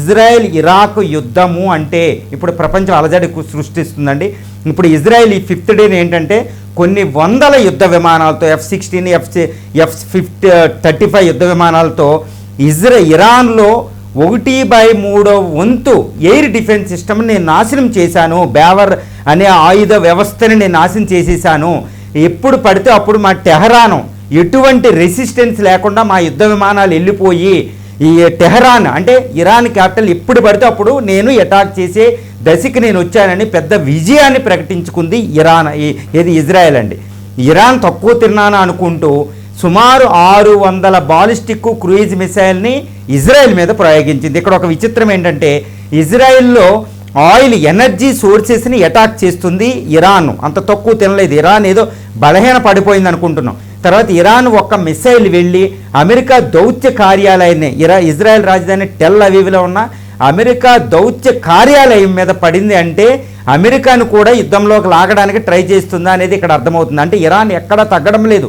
Israel Iraq యుద్ధము అంటే ఇప్పుడు ప్రపంచం అలజడి సృష్టిస్తుందండి. ఇప్పుడు ఇజ్రాయెల్ ఈ 5th డేని ఏంటంటే కొన్ని వందల యుద్ధ విమానాలతో F-16 F-35 యుద్ధ విమానాలతో ఇరాన్లో 1/3 వంతు ఎయిర్ డిఫెన్స్ సిస్టమ్ని నేను నాశనం చేశాను. బేవర్ అనే ఆయుధ వ్యవస్థని నేను నాశనం చేసేసాను. ఎప్పుడు పడితే అప్పుడు మా టెహరాను ఎటువంటి రెసిస్టెన్స్ లేకుండా మా యుద్ధ విమానాలు వెళ్ళిపోయి ఈ టెహరాన్ అంటే ఇరాన్ క్యాపిటల్ ఎప్పుడు పడితే అప్పుడు నేను అటాక్ చేసే దశకి నేను వచ్చానని పెద్ద విజయాన్ని ప్రకటించుకుంది ఇజ్రాయెల్ అండి. ఇరాన్ తక్కువ తిన్నాను అనుకుంటూ సుమారు 600 బాలిస్టిక్ క్రూయిజ్ మిసైల్ని ఇజ్రాయెల్ మీద ప్రయోగించింది. ఇక్కడ ఒక విచిత్రం ఏంటంటే ఇజ్రాయెల్లో ఆయిల్ ఎనర్జీ సోర్సెస్ని అటాక్ చేస్తుంది ఇరాన్. అంత తక్కువ తినలేదు. ఇరాన్ ఏదో బలహీన పడిపోయింది అనుకుంటున్నాం. తర్వాత ఇరాన్ ఒక్క మిసైల్ వెళ్ళి అమెరికా దౌత్య కార్యాలయాన్ని ఇజ్రాయెల్ రాజధాని టెల్ అవీవ్లో ఉన్న అమెరికా దౌత్య కార్యాలయం మీద పడింది అంటే అమెరికాను కూడా యుద్ధంలోకి లాగడానికి ట్రై చేస్తుందా అనేది ఇక్కడ అర్థమవుతుంది. అంటే ఇరాన్ ఎక్కడా తగ్గడం లేదు.